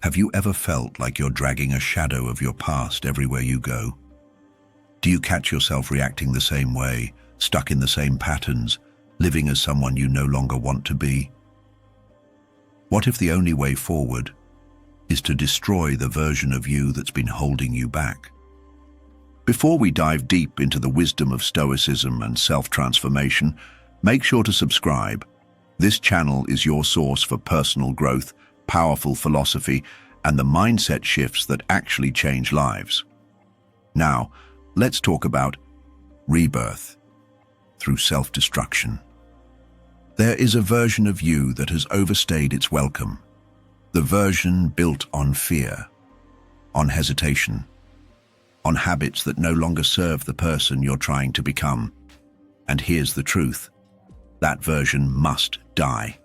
Have you ever felt like you're dragging a shadow of your past everywhere you go? Do you catch yourself reacting the same way, stuck in the same patterns, living as someone you no longer want to be? What if the only way forward is to destroy the version of you that's been holding you back? Before we dive deep into the wisdom of Stoicism and self-transformation, make sure to subscribe. This channel is your source for personal growth, powerful philosophy, and the mindset shifts that actually change lives. Now, let's talk about rebirth through self-destruction. There is a version of you that has overstayed its welcome, the version built on fear, on hesitation, on habits that no longer serve the person you're trying to become. And here's the truth: that version must die.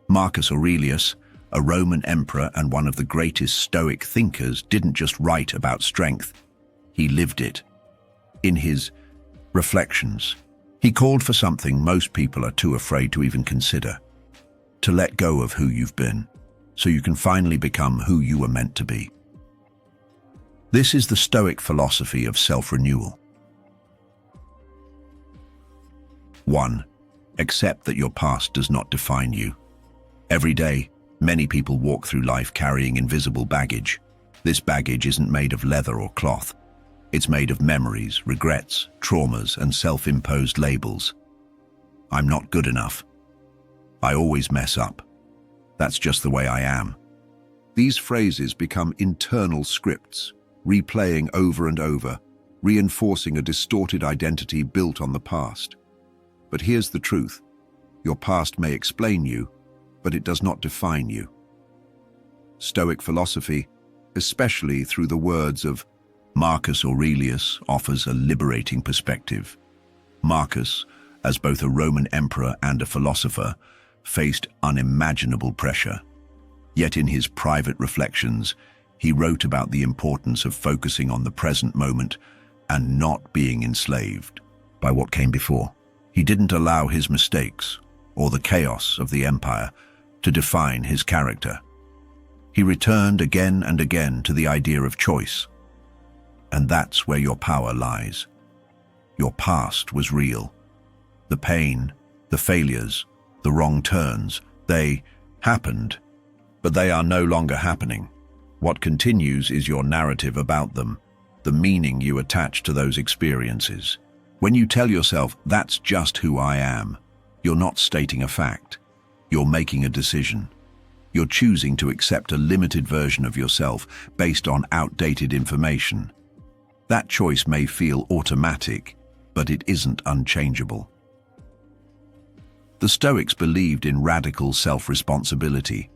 Marcus Aurelius, a Roman emperor and one of the greatest Stoic thinkers, didn't just write about strength, he lived it. In his Reflections, he called for something most people are too afraid to even consider: to let go of who you've been, so you can finally become who you were meant to be. This is the Stoic philosophy of self-renewal. 1. Accept that your past does not define you. Every day, many people walk through life carrying invisible baggage. This baggage isn't made of leather or cloth. It's made of memories, regrets, traumas, and self-imposed labels. I'm not good enough. I always mess up. That's just the way I am. These phrases become internal scripts, replaying over and over, reinforcing a distorted identity built on the past. But here's the truth: your past may explain you, but it does not define you. Stoic philosophy, especially through the words of Marcus Aurelius, offers a liberating perspective. Marcus, as both a Roman emperor and a philosopher, faced unimaginable pressure. Yet in his private reflections, he wrote about the importance of focusing on the present moment and not being enslaved by what came before. He didn't allow his mistakes or the chaos of the empire to define his character. He returned again and again to the idea of choice. And that's where your power lies. Your past was real. The pain, the failures, the wrong turns, they happened, but they are no longer happening. What continues is your narrative about them, the meaning you attach to those experiences. When you tell yourself, "That's just who I am," you're not stating a fact. You're making a decision. You're choosing to accept a limited version of yourself based on outdated information. That choice may feel automatic, but it isn't unchangeable. The Stoics believed in radical self-responsibility.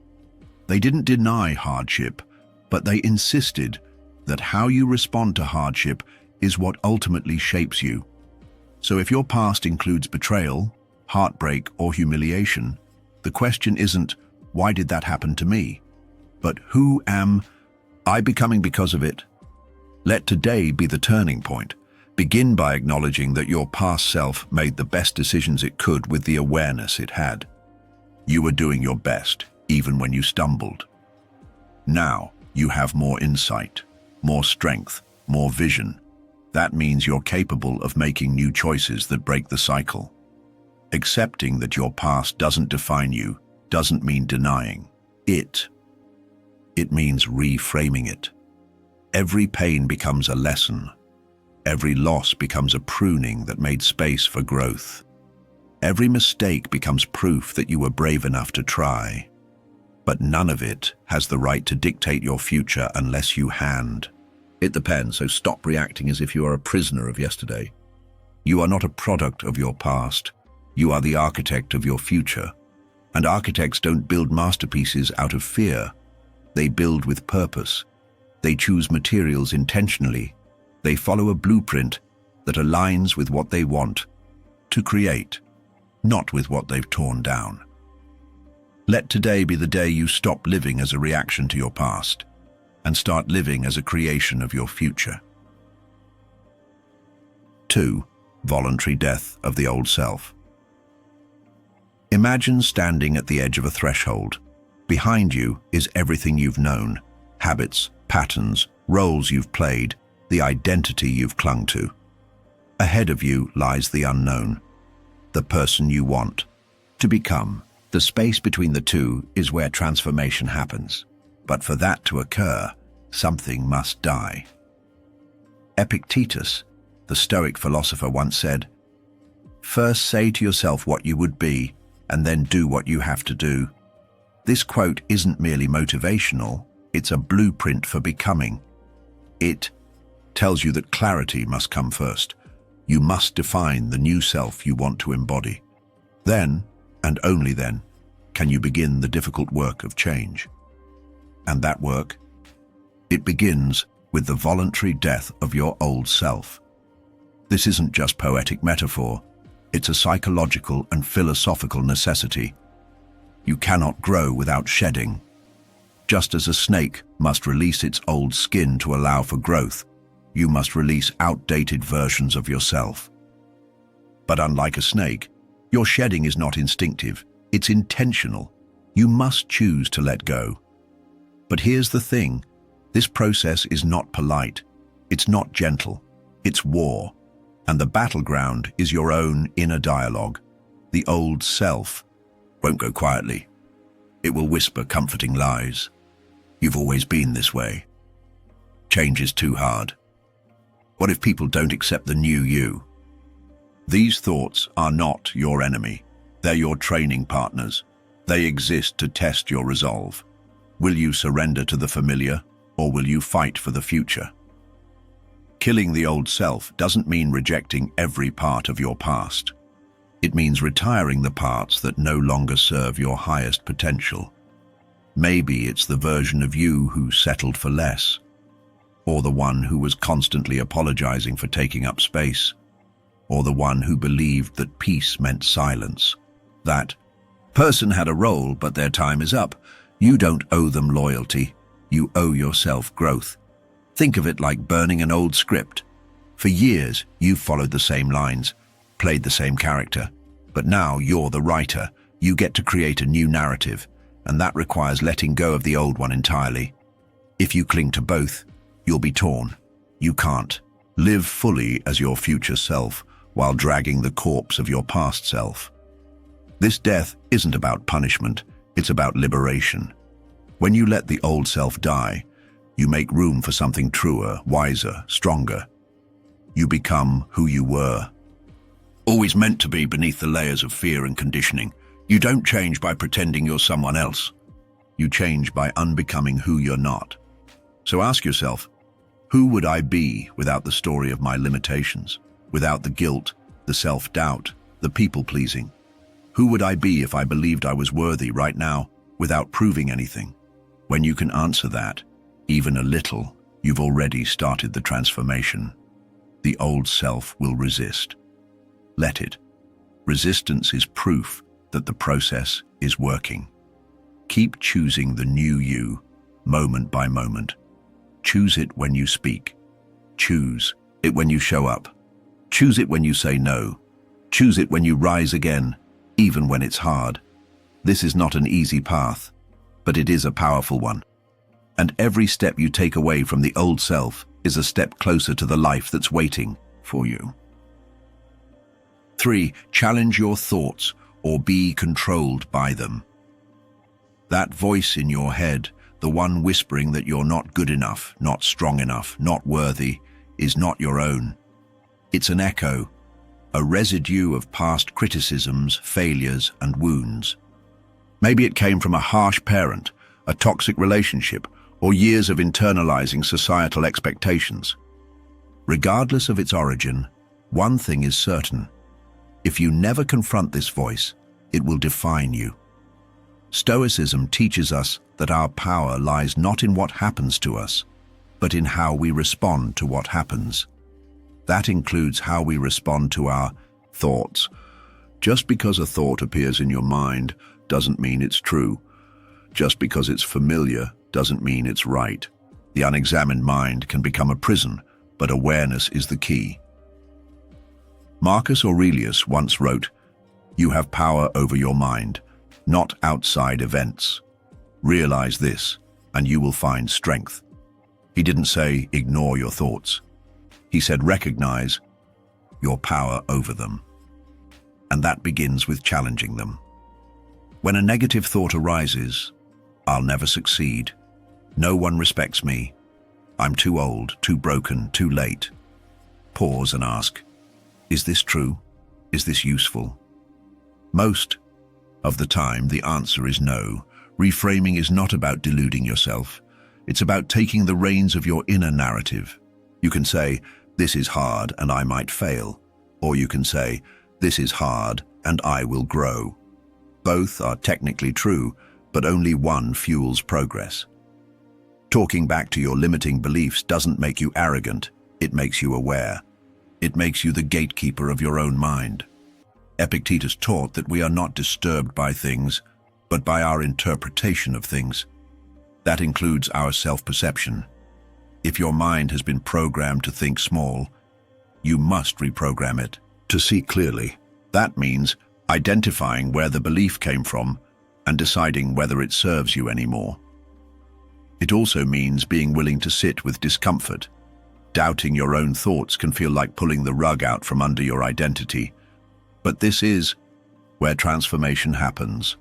They didn't deny hardship, but they insisted that how you respond to hardship is what ultimately shapes you. So if your past includes betrayal, heartbreak, or humiliation, the question isn't, "Why did that happen to me?" but "Who am I becoming because of it?" Let today be the turning point. Begin by acknowledging that your past self made the best decisions it could with the awareness it had. You were doing your best, even when you stumbled. Now, you have more insight, more strength, more vision. That means you're capable of making new choices that break the cycle. Accepting that your past doesn't define you doesn't mean denying it. It means reframing it. Every pain becomes a lesson. Every loss becomes a pruning that made space for growth. Every mistake becomes proof that you were brave enough to try. But none of it has the right to dictate your future unless you hand. It depends, so stop reacting as if you are a prisoner of yesterday. You are not a product of your past. You are the architect of your future. And architects don't build masterpieces out of fear. They build with purpose. They choose materials intentionally. They follow a blueprint that aligns with what they want to create, not with what they've torn down. Let today be the day you stop living as a reaction to your past and start living as a creation of your future. 2. Voluntary death of the old self. Imagine standing at the edge of a threshold. Behind you is everything you've known, habits, patterns, roles you've played, the identity you've clung to. Ahead of you lies the unknown, the person you want to become. The space between the two is where transformation happens. But for that to occur, something must die. Epictetus, the Stoic philosopher, once said, "First say to yourself what you would be, and then do what you have to do." This quote isn't merely motivational, it's a blueprint for becoming. It tells you that clarity must come first. You must define the new self you want to embody. Then, and only then, can you begin the difficult work of change. And that work? It begins with the voluntary death of your old self. This isn't just poetic metaphor, it's a psychological and philosophical necessity. You cannot grow without shedding. Just as a snake must release its old skin to allow for growth, you must release outdated versions of yourself. But unlike a snake, your shedding is not instinctive, it's intentional. You must choose to let go. But here's the thing, this process is not polite, it's not gentle, it's war. And the battleground is your own inner dialogue. The old self won't go quietly. It will whisper comforting lies. You've always been this way. Change is too hard. What if people don't accept the new you? These thoughts are not your enemy. They're your training partners. They exist to test your resolve. Will you surrender to the familiar, or will you fight for the future? Killing the old self doesn't mean rejecting every part of your past. It means retiring the parts that no longer serve your highest potential. Maybe it's the version of you who settled for less, or the one who was constantly apologizing for taking up space, or the one who believed that peace meant silence. That person had a role, but their time is up. You don't owe them loyalty, you owe yourself growth. Think of it like burning an old script. For years, you've followed the same lines, played the same character, but now you're the writer. You get to create a new narrative, and that requires letting go of the old one entirely. If you cling to both, you'll be torn. You can't live fully as your future self while dragging the corpse of your past self. This death isn't about punishment, it's about liberation. When you let the old self die, you make room for something truer, wiser, stronger. You become who you were. Always meant to be beneath the layers of fear and conditioning. You don't change by pretending you're someone else. You change by unbecoming who you're not. So ask yourself, who would I be without the story of my limitations? Without the guilt, the self-doubt, the people-pleasing? Who would I be if I believed I was worthy right now, without proving anything? When you can answer that, even a little, you've already started the transformation. The old self will resist. Let it. Resistance is proof that the process is working. Keep choosing the new you, moment by moment. Choose it when you speak. Choose it when you show up. Choose it when you say no. Choose it when you rise again, even when it's hard. This is not an easy path, but it is a powerful one. And every step you take away from the old self is a step closer to the life that's waiting for you. 3. Challenge your thoughts or be controlled by them. That voice in your head, the one whispering that you're not good enough, not strong enough, not worthy, is not your own. It's an echo, a residue of past criticisms, failures, and wounds. Maybe it came from a harsh parent, a toxic relationship, or years of internalizing societal expectations. Regardless of its origin, one thing is certain. If you never confront this voice, it will define you. Stoicism teaches us that our power lies not in what happens to us, but in how we respond to what happens. That includes how we respond to our thoughts. Just because a thought appears in your mind doesn't mean it's true. Just because it's familiar doesn't mean it's right. The unexamined mind can become a prison, but awareness is the key. Marcus Aurelius once wrote, "You have power over your mind, not outside events." Realize this, and you will find strength. He didn't say, ignore your thoughts. He said, recognize your power over them. And that begins with challenging them. When a negative thought arises, I'll never succeed. No one respects me. I'm too old, too broken, too late. Pause and ask, is this true? Is this useful? Most of the time, the answer is no. Reframing is not about deluding yourself. It's about taking the reins of your inner narrative. You can say, this is hard and I might fail. Or you can say, this is hard and I will grow. Both are technically true, but only one fuels progress. Talking back to your limiting beliefs doesn't make you arrogant, it makes you aware. It makes you the gatekeeper of your own mind. Epictetus taught that we are not disturbed by things, but by our interpretation of things. That includes our self-perception. If your mind has been programmed to think small, you must reprogram it to see clearly. That means identifying where the belief came from and deciding whether it serves you anymore. It also means being willing to sit with discomfort. Doubting your own thoughts can feel like pulling the rug out from under your identity. But this is where transformation happens.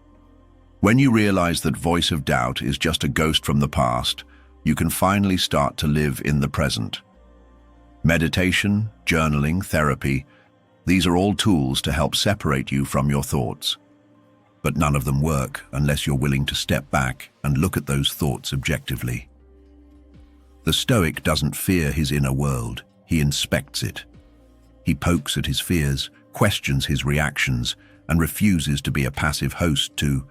When you realize that voice of doubt is just a ghost from the past, you can finally start to live in the present. Meditation, journaling, therapy, these are all tools to help separate you from your thoughts. But none of them work unless you're willing to step back and look at those thoughts objectively. The Stoic doesn't fear his inner world, he inspects it. He pokes at his fears, questions his reactions, and refuses to be a passive host to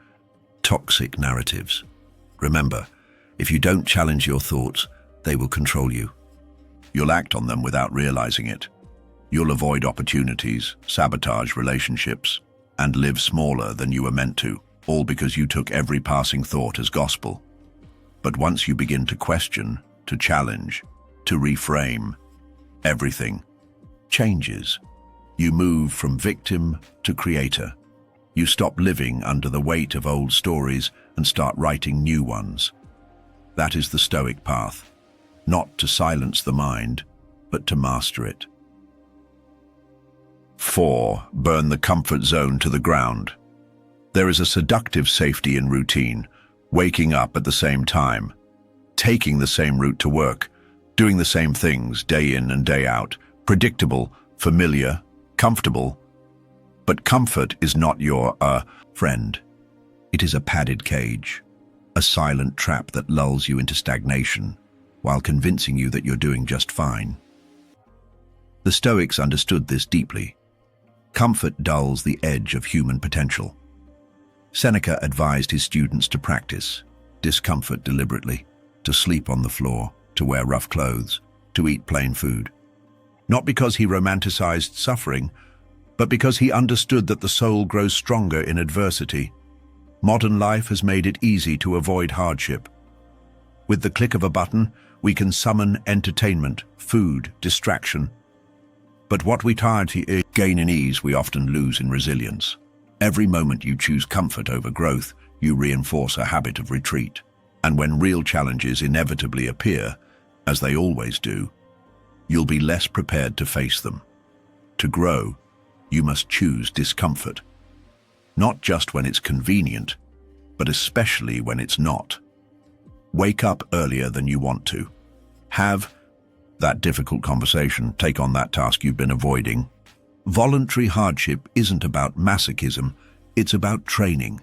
toxic narratives. Remember, if you don't challenge your thoughts, they will control you. You'll act on them without realizing it. You'll avoid opportunities, sabotage relationships, and live smaller than you were meant to, all because you took every passing thought as gospel. But once you begin to question, to challenge, to reframe, everything changes. You move from victim to creator. You stop living under the weight of old stories and start writing new ones. That is the Stoic path, not to silence the mind, but to master it. 4. Burn the comfort zone to the ground. There is a seductive safety in routine, waking up at the same time, taking the same route to work, doing the same things day in and day out, predictable, familiar, comfortable. But comfort is not your friend. It is a padded cage, a silent trap that lulls you into stagnation while convincing you that you're doing just fine. The Stoics understood this deeply. Comfort dulls the edge of human potential. Seneca advised his students to practice discomfort deliberately, to sleep on the floor, to wear rough clothes, to eat plain food. Not because he romanticized suffering, but because he understood that the soul grows stronger in adversity. Modern life has made it easy to avoid hardship. With the click of a button, we can summon entertainment, food, distraction. But what we gain in ease, we often lose in resilience. Every moment you choose comfort over growth, you reinforce a habit of retreat. And when real challenges inevitably appear, as they always do, you'll be less prepared to face them. To grow, you must choose discomfort. Not just when it's convenient, but especially when it's not. Wake up earlier than you want to. Have that difficult conversation, take on that task you've been avoiding. Voluntary hardship isn't about masochism, it's about training.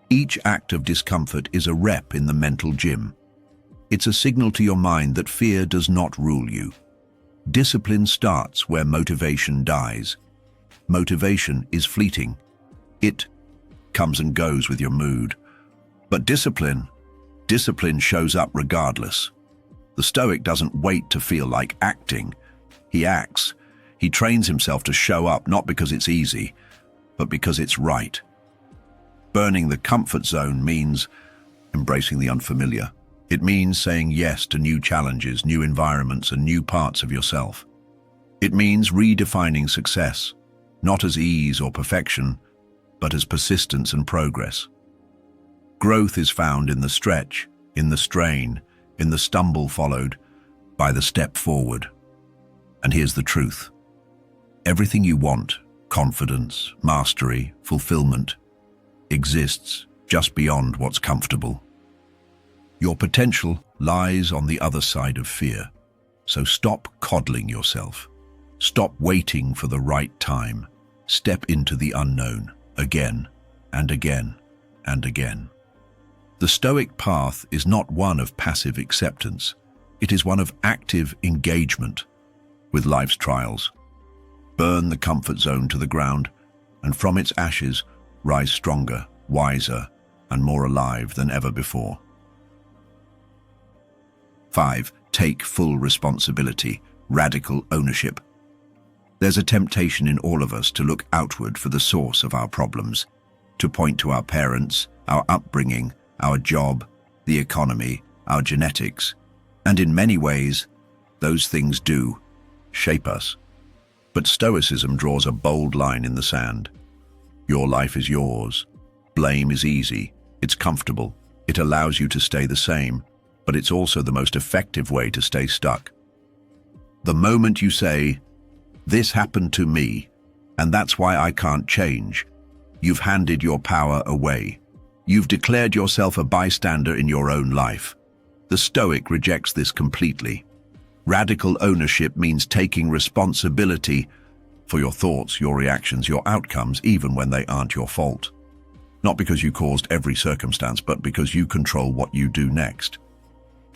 Each act of discomfort is a rep in the mental gym. It's a signal to your mind that fear does not rule you. Discipline starts where motivation dies. Motivation is fleeting. It comes and goes with your mood. But discipline shows up regardless. The Stoic doesn't wait to feel like acting. He acts. He trains himself to show up not because it's easy, but because it's right. Burning the comfort zone means embracing the unfamiliar. It means saying yes to new challenges, new environments, and new parts of yourself. It means redefining success, not as ease or perfection, but as persistence and progress. Growth is found in the stretch, in the strain, in the stumble followed by the step forward. And here's the truth. Everything you want, confidence, mastery, fulfillment, exists just beyond what's comfortable. Your potential lies on the other side of fear. So stop coddling yourself. Stop waiting for the right time. Step into the unknown, again and again and again. The Stoic path is not one of passive acceptance. It is one of active engagement with life's trials. Burn the comfort zone to the ground, and from its ashes, rise stronger, wiser, and more alive than ever before. 5. Take full responsibility, radical ownership. There's a temptation in all of us to look outward for the source of our problems, to point to our parents, our upbringing, our job, the economy, our genetics, and in many ways, those things do shape us. But Stoicism draws a bold line in the sand. Your life is yours. Blame is easy. It's comfortable. It allows you to stay the same, but it's also the most effective way to stay stuck. The moment you say, "This happened to me, and that's why I can't change," you've handed your power away. You've declared yourself a bystander in your own life. The Stoic rejects this completely. Radical ownership means taking responsibility for your thoughts, your reactions, your outcomes, even when they aren't your fault. Not because you caused every circumstance, but because you control what you do next.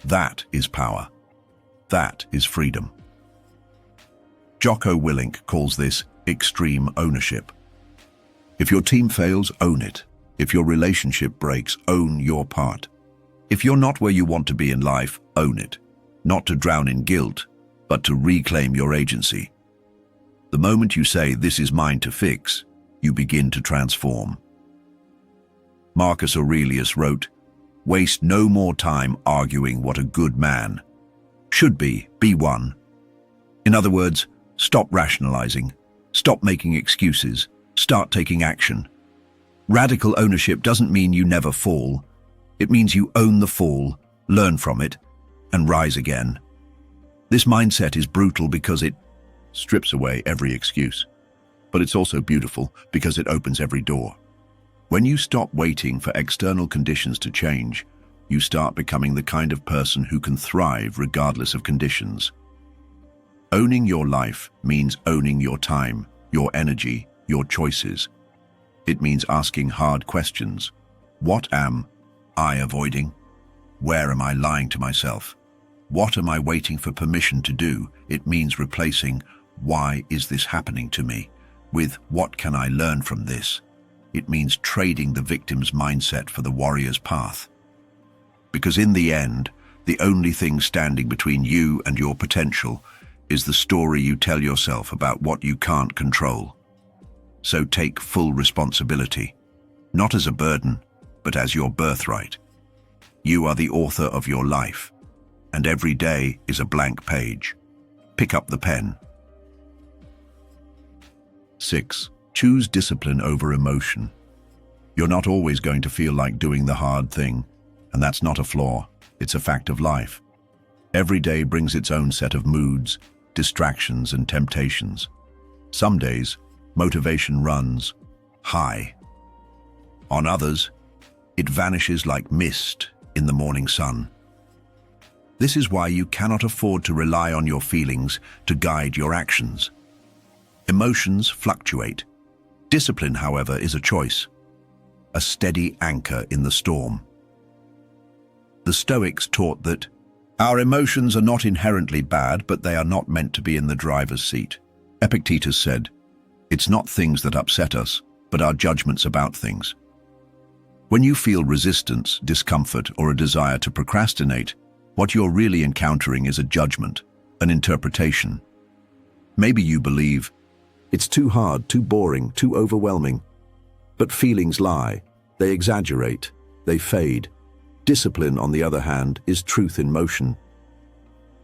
That is power. That is freedom. Jocko Willink calls this extreme ownership. If your team fails, own it. If your relationship breaks, own your part. If you're not where you want to be in life, own it. Not to drown in guilt, but to reclaim your agency. The moment you say, "This is mine to fix," you begin to transform. Marcus Aurelius wrote, "Waste no more time arguing what a good man should be one." In other words, stop rationalizing, stop making excuses, start taking action. Radical ownership doesn't mean you never fall. It means you own the fall, learn from it, and rise again. This mindset is brutal because it strips away every excuse. But it's also beautiful because it opens every door. When you stop waiting for external conditions to change, you start becoming the kind of person who can thrive regardless of conditions. Owning your life means owning your time, your energy, your choices. It means asking hard questions. What am I avoiding? Where am I lying to myself? What am I waiting for permission to do? It means replacing "Why is this happening to me?" with "What can I learn from this?" It means trading the victim's mindset for the warrior's path. Because in the end, the only thing standing between you and your potential is the story you tell yourself about what you can't control. So take full responsibility, not as a burden, but as your birthright. You are the author of your life, and every day is a blank page. Pick up the pen. 6. Choose discipline over emotion. You're not always going to feel like doing the hard thing, and that's not a flaw, it's a fact of life. Every day brings its own set of moods, distractions, and temptations. Some days, motivation runs high. On others, it vanishes like mist in the morning sun. This is why you cannot afford to rely on your feelings to guide your actions. Emotions fluctuate. Discipline, however, is a choice, a steady anchor in the storm. The Stoics taught that our emotions are not inherently bad, but they are not meant to be in the driver's seat. Epictetus said, "It's not things that upset us, but our judgments about things." When you feel resistance, discomfort, or a desire to procrastinate, what you're really encountering is a judgment, an interpretation. Maybe you believe, "It's too hard, too boring, too overwhelming." But feelings lie. They exaggerate. They fade. Discipline, on the other hand, is truth in motion.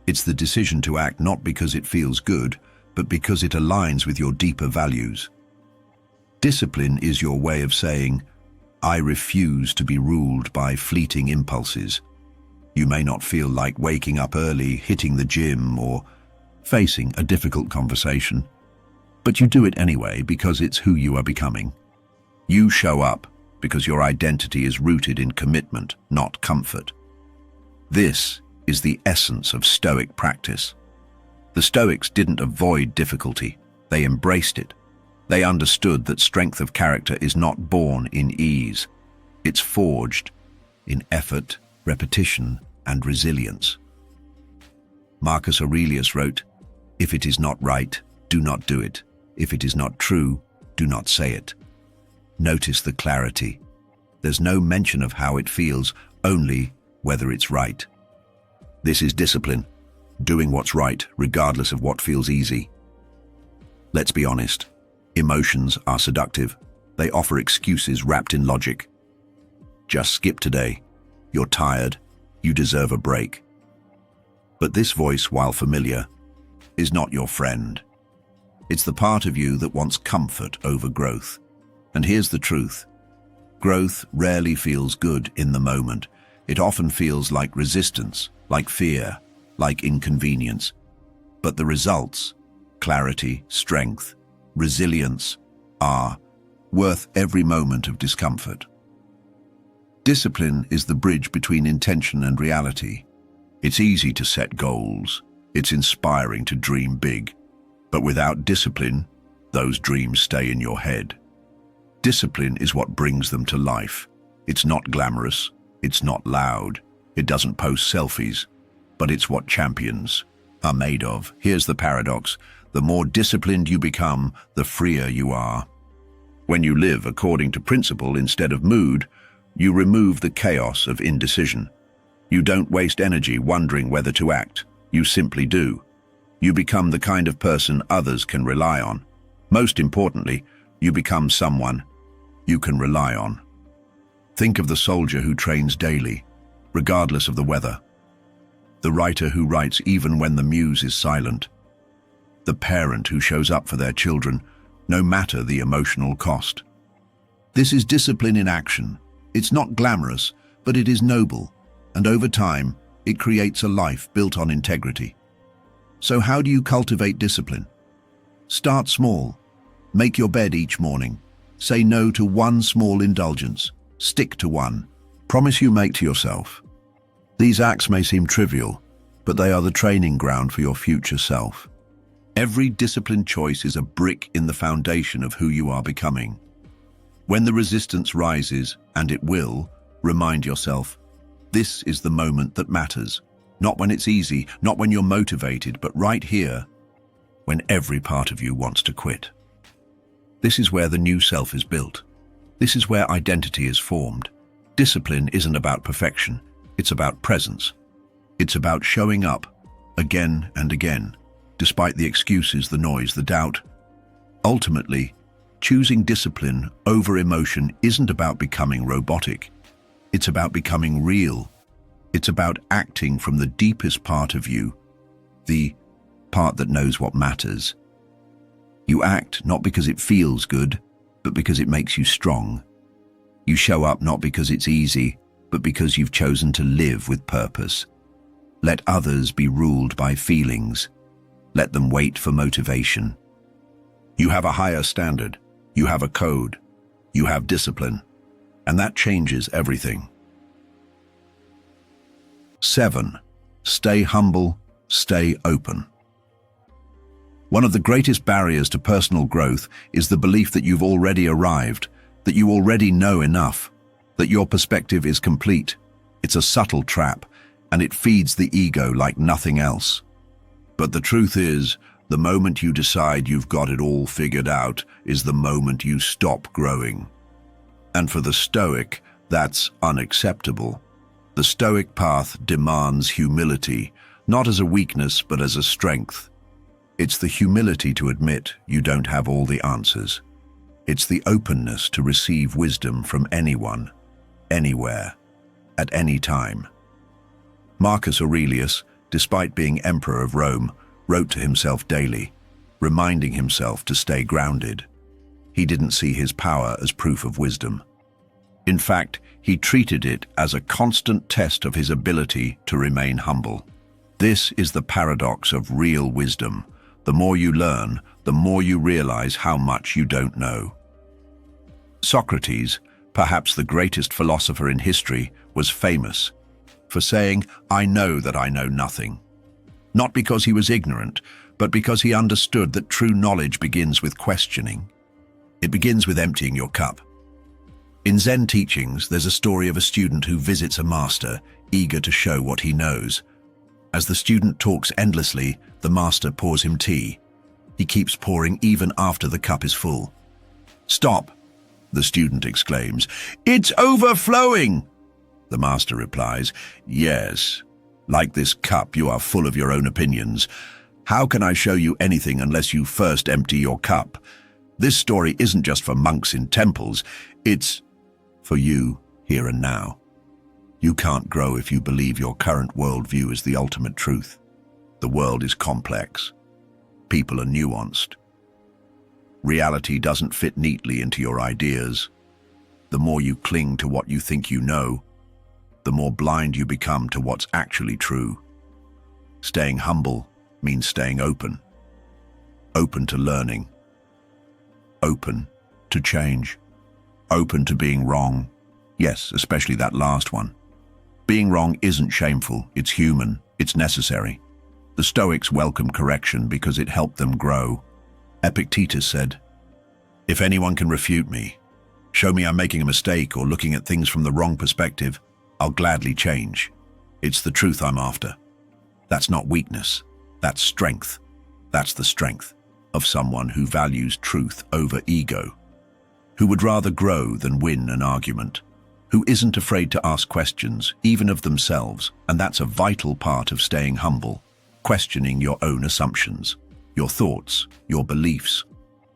It's the decision to act not because it feels good, but because it aligns with your deeper values. Discipline is your way of saying, I refuse to be ruled by fleeting impulses. You may not feel like waking up early, hitting the gym, or facing a difficult conversation, but you do it anyway because it's who you are becoming. You show up because your identity is rooted in commitment, not comfort. This is the essence of Stoic practice. The Stoics didn't avoid difficulty, they embraced it. They understood that strength of character is not born in ease. It's forged in effort, repetition, and resilience. Marcus Aurelius wrote, "If it is not right, do not do it. If it is not true, do not say it." Notice the clarity. There's no mention of how it feels, only whether it's right. This is discipline, doing what's right, regardless of what feels easy. Let's be honest. Emotions are seductive. They offer excuses wrapped in logic. Just skip today. You're tired. You deserve a break. But this voice, while familiar, is not your friend. It's the part of you that wants comfort over growth. And here's the truth. Growth rarely feels good in the moment. It often feels like resistance, like fear, like inconvenience. But the results, clarity, strength, resilience, are worth every moment of discomfort. Discipline is the bridge between intention and reality. It's easy to set goals. It's inspiring to dream big. But without discipline, those dreams stay in your head. Discipline is what brings them to life. It's not glamorous. It's not loud. It doesn't post selfies. But it's what champions are made of. Here's the paradox. The more disciplined you become, the freer you are. When you live according to principle instead of mood, you remove the chaos of indecision. You don't waste energy wondering whether to act. You simply do. You become the kind of person others can rely on. Most importantly, you become someone you can rely on. Think of the soldier who trains daily, regardless of the weather. The writer who writes even when the muse is silent. The parent who shows up for their children, no matter the emotional cost. This is discipline in action. It's not glamorous, but it is noble, and over time, it creates a life built on integrity. So how do you cultivate discipline? Start small. Make your bed each morning. Say no to one small indulgence. Stick to one. Promise you make to yourself. These acts may seem trivial, but they are the training ground for your future self. Every disciplined choice is a brick in the foundation of who you are becoming. When the resistance rises, and it will, remind yourself, this is the moment that matters. Not when it's easy, not when you're motivated, but right here, when every part of you wants to quit. This is where the new self is built. This is where identity is formed. Discipline isn't about perfection, it's about presence. It's about showing up, again and again, despite the excuses, the noise, the doubt. Ultimately, choosing discipline over emotion isn't about becoming robotic. It's about becoming real. It's about acting from the deepest part of you, the part that knows what matters. You act not because it feels good, but because it makes you strong. You show up not because it's easy, but because you've chosen to live with purpose. Let others be ruled by feelings. Let them wait for motivation. You have a higher standard. You have a code. You have discipline. And that changes everything. 7. Stay humble, stay open. One of the greatest barriers to personal growth is the belief that you've already arrived, that you already know enough, that your perspective is complete. It's a subtle trap, and it feeds the ego like nothing else. But the truth is, the moment you decide you've got it all figured out is the moment you stop growing. And for the Stoic, that's unacceptable. The Stoic path demands humility, not as a weakness but as a strength. It's the humility to admit you don't have all the answers. It's the openness to receive wisdom from anyone, anywhere, at any time. Marcus Aurelius, despite being Emperor of Rome, wrote to himself daily, reminding himself to stay grounded. He didn't see his power as proof of wisdom. In fact, he treated it as a constant test of his ability to remain humble. This is the paradox of real wisdom. The more you learn, the more you realize how much you don't know. Socrates, perhaps the greatest philosopher in history, was famous for saying, "I know that I know nothing." Not because he was ignorant, but because he understood that true knowledge begins with questioning. It begins with emptying your cup. In Zen teachings, there's a story of a student who visits a master, eager to show what he knows. As the student talks endlessly, the master pours him tea. He keeps pouring even after the cup is full. "Stop!" the student exclaims. "It's overflowing!" The master replies, "Yes, like this cup, you are full of your own opinions. How can I show you anything unless you first empty your cup? This story isn't just for monks in temples, it's for you here and now. You can't grow if you believe your current worldview is the ultimate truth. The world is complex. People are nuanced. Reality doesn't fit neatly into your ideas. The more you cling to what you think you know, the more blind you become to what's actually true. Staying humble means staying open. Open to learning. Open to change. Open to being wrong. Yes, especially that last one. Being wrong isn't shameful, it's human, it's necessary. The Stoics welcome correction because it helped them grow. Epictetus said, "If anyone can refute me, show me I'm making a mistake or looking at things from the wrong perspective, I'll gladly change. It's the truth I'm after." That's not weakness, that's strength. That's the strength of someone who values truth over ego, who would rather grow than win an argument, who isn't afraid to ask questions, even of themselves, and that's a vital part of staying humble, questioning your own assumptions, your thoughts, your beliefs,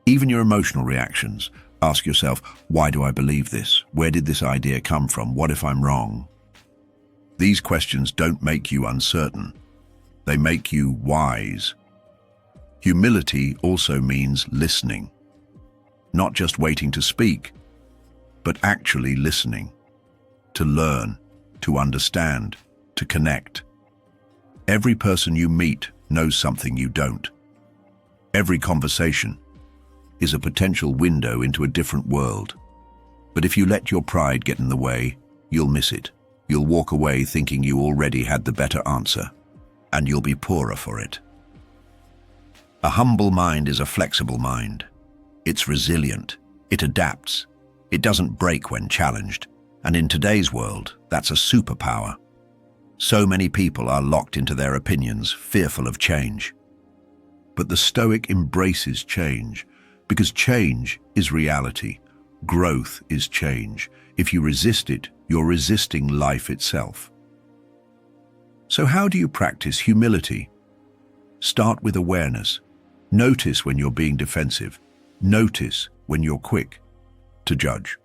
even your emotional reactions. Ask yourself, why do I believe this? Where did this idea come from? What if I'm wrong? These questions don't make you uncertain. They make you wise. Humility also means listening. Not just waiting to speak, but actually listening. To learn, to understand, to connect. Every person you meet knows something you don't. Every conversation is a potential window into a different world. But if you let your pride get in the way, you'll miss it. You'll walk away thinking you already had the better answer, and you'll be poorer for it. A humble mind is a flexible mind. It's resilient. It adapts. It doesn't break when challenged. And in today's world, that's a superpower. So many people are locked into their opinions, fearful of change. But the Stoic embraces change, because change is reality. Growth is change. If you resist it, you're resisting life itself. So how do you practice humility? Start with awareness. Notice when you're being defensive. Notice when you're quick to judge.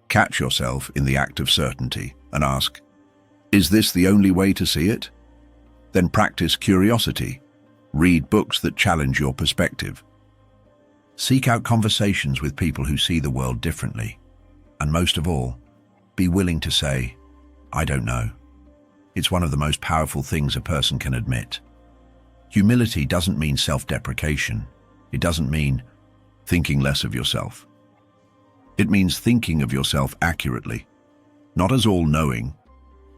Catch yourself in the act of certainty and ask, is this the only way to see it? Then practice curiosity. Read books that challenge your perspective. Seek out conversations with people who see the world differently. And most of all, be willing to say, I don't know. It's one of the most powerful things a person can admit. Humility doesn't mean self-deprecation. It doesn't mean thinking less of yourself. It means thinking of yourself accurately, not as all-knowing,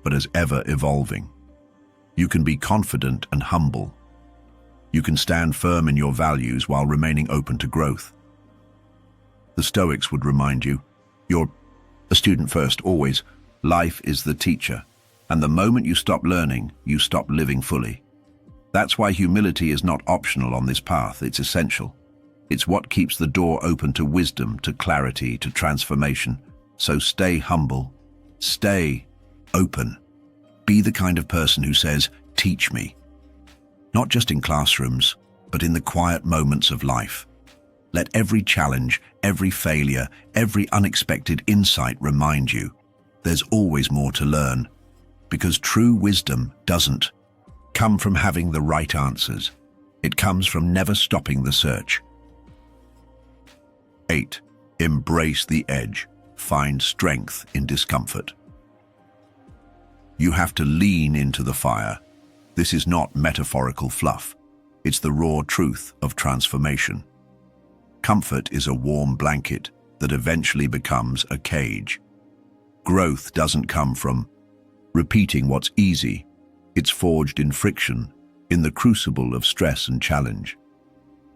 but as ever-evolving. You can be confident and humble. You can stand firm in your values while remaining open to growth. The Stoics would remind you, you're a student first, always. Life is the teacher, and the moment you stop learning, you stop living fully. That's why humility is not optional on this path, it's essential. It's what keeps the door open to wisdom, to clarity, to transformation. So stay humble, stay open. Be the kind of person who says, teach me. Not just in classrooms, but in the quiet moments of life. Let every challenge, every failure, every unexpected insight remind you there's always more to learn, because true wisdom doesn't come from having the right answers. It comes from never stopping the search. 8. Embrace the edge. find strength in discomfort. You have to lean into the fire. This is not metaphorical fluff. It's the raw truth of transformation. Comfort is a warm blanket that eventually becomes a cage. Growth doesn't come from repeating what's easy. It's forged in friction, in the crucible of stress and challenge.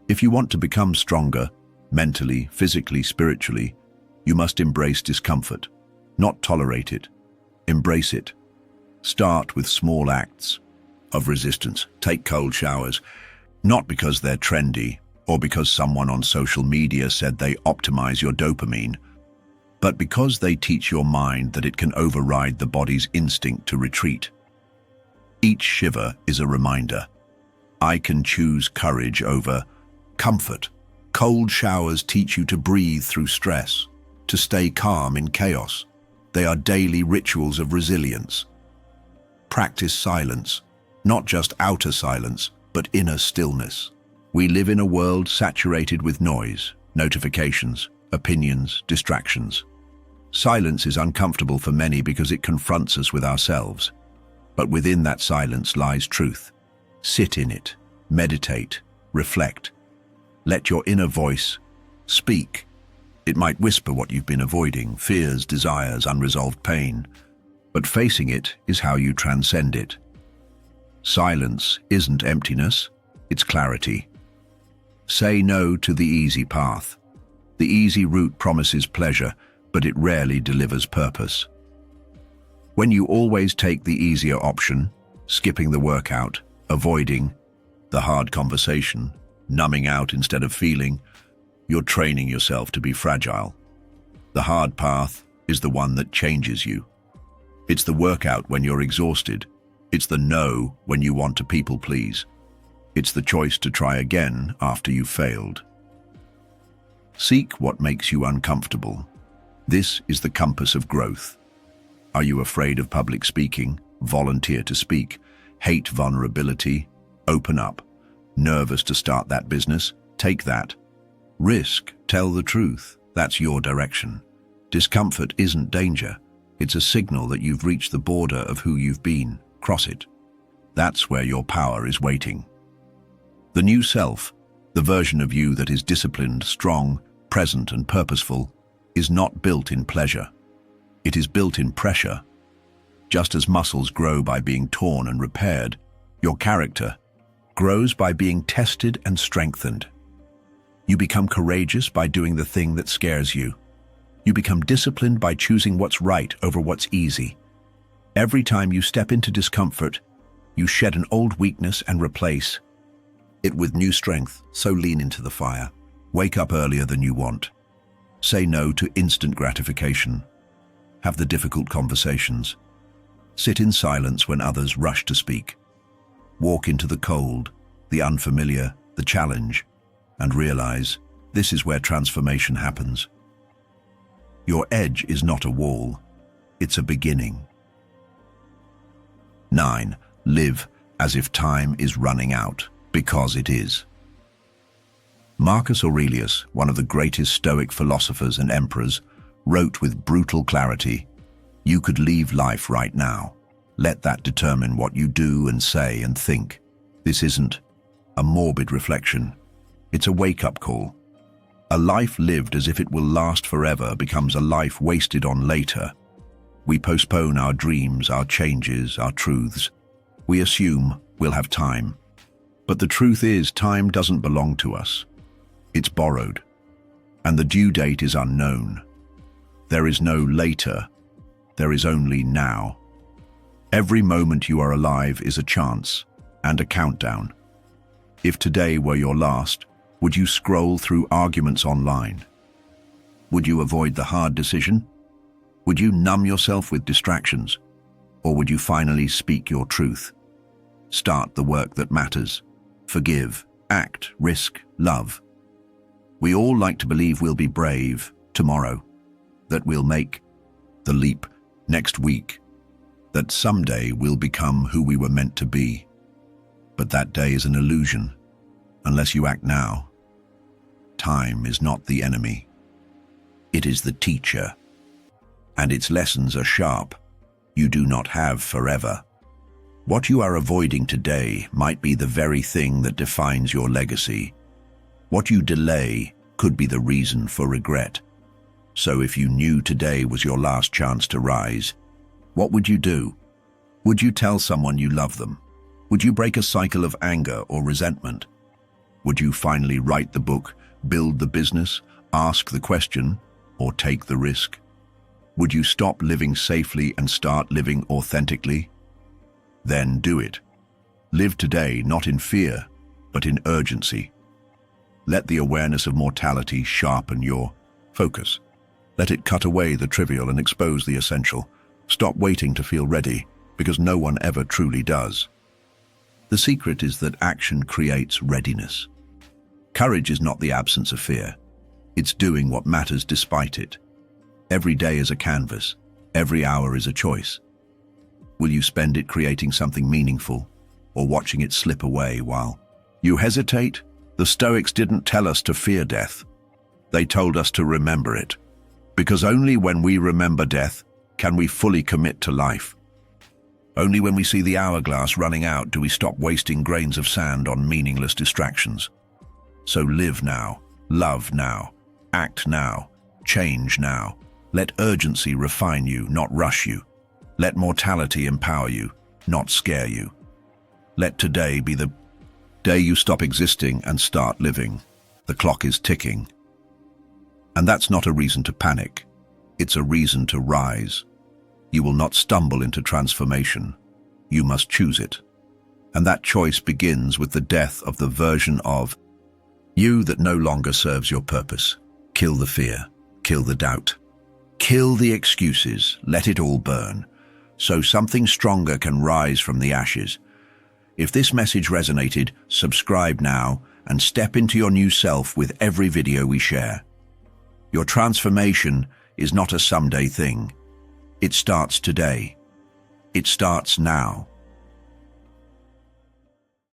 If you want to become stronger, mentally, physically, spiritually, you must embrace discomfort, not tolerate it. Embrace it. Start with small acts of resistance. Take cold showers, not because they're trendy or because someone on social media said they optimize your dopamine, but because they teach your mind that it can override the body's instinct to retreat. Each shiver is a reminder. I can choose courage over comfort. Cold showers teach you to breathe through stress, to stay calm in chaos. They are daily rituals of resilience. Practice silence, not just outer silence, but inner stillness. We live in a world saturated with noise, notifications, opinions, distractions. Silence is uncomfortable for many because it confronts us with ourselves. But within that silence lies truth. Sit in it, meditate, reflect. Let your inner voice speak. It might whisper what you've been avoiding, fears, desires, unresolved pain. But facing it is how you transcend it. Silence isn't emptiness, it's clarity. Say no to the easy path. The easy route promises pleasure, but it rarely delivers purpose. When you always take the easier option, skipping the workout, avoiding the hard conversation, numbing out instead of feeling, you're training yourself to be fragile. The hard path is the one that changes you. It's the workout when you're exhausted. It's the no when you want to people please. It's the choice to try again after you've failed. Seek what makes you uncomfortable. This is the compass of growth. Are you afraid of public speaking? Volunteer to speak. Hate vulnerability? Open up. Nervous to start that business? Take that. Risk? Tell the truth. That's your direction. Discomfort isn't danger. It's a signal that you've reached the border of who you've been. Cross it. That's where your power is waiting. The new self, the version of you that is disciplined, strong, present, and purposeful, is not built in pleasure. It is built in pressure. Just as muscles grow by being torn and repaired, your character grows by being tested and strengthened. You become courageous by doing the thing that scares you. You become disciplined by choosing what's right over what's easy. Every time you step into discomfort, you shed an old weakness and replace it with new strength, so lean into the fire. Wake up earlier than you want. Say no to instant gratification. Have the difficult conversations. Sit in silence when others rush to speak. Walk into the cold, the unfamiliar, the challenge, and realize this is where transformation happens. Your edge is not a wall, it's a beginning. 9. Live as if time is running out, because it is. Marcus Aurelius, one of the greatest Stoic philosophers and emperors, wrote with brutal clarity, "You could leave life right now. Let that determine what you do and say and think." This isn't a morbid reflection. It's a wake-up call. A life lived as if it will last forever becomes a life wasted on later. We postpone our dreams, our changes, our truths. We assume we'll have time. But the truth is, time doesn't belong to us. It's borrowed. And the due date is unknown. There is no later. There is only now. Every moment you are alive is a chance and a countdown. If today were your last, would you scroll through arguments online? Would you avoid the hard decision? Would you numb yourself with distractions? Or would you finally speak your truth? Start the work that matters. Forgive, act, risk, love. We all like to believe we'll be brave tomorrow, that we'll make the leap next week, that someday we'll become who we were meant to be. But that day is an illusion, unless you act now. Time is not the enemy. It is the teacher. and its lessons are sharp. You do not have forever. What you are avoiding today might be the very thing that defines your legacy. What you delay could be the reason for regret. So if you knew today was your last chance to rise, what would you do? Would you tell someone you love them? Would you break a cycle of anger or resentment? Would you finally write the book, build the business, ask the question, or take the risk? Would you stop living safely and start living authentically? Then do it. Live today not in fear, but in urgency. Let the awareness of mortality sharpen your focus. Let it cut away the trivial and expose the essential. Stop waiting to feel ready, because no one ever truly does. The secret is that action creates readiness. Courage is not the absence of fear. It's doing what matters despite it. Every day is a canvas. Every hour is a choice. Will you spend it creating something meaningful, or watching it slip away while you hesitate? The Stoics didn't tell us to fear death. They told us to remember it. Because only when we remember death can we fully commit to life. Only when we see the hourglass running out do we stop wasting grains of sand on meaningless distractions. So live now, love now, act now, change now. Let urgency refine you, not rush you. Let mortality empower you, not scare you. Let today be the day you stop existing and start living. The clock is ticking. And that's not a reason to panic. It's a reason to rise. You will not stumble into transformation. You must choose it. And that choice begins with the death of the version of you that no longer serves your purpose. Kill the fear. Kill the doubt. Kill the excuses. Let it all burn, so something stronger can rise from the ashes. If this message resonated, subscribe now and step into your new self with every video we share. Your transformation is not a someday thing. It starts today. It starts now.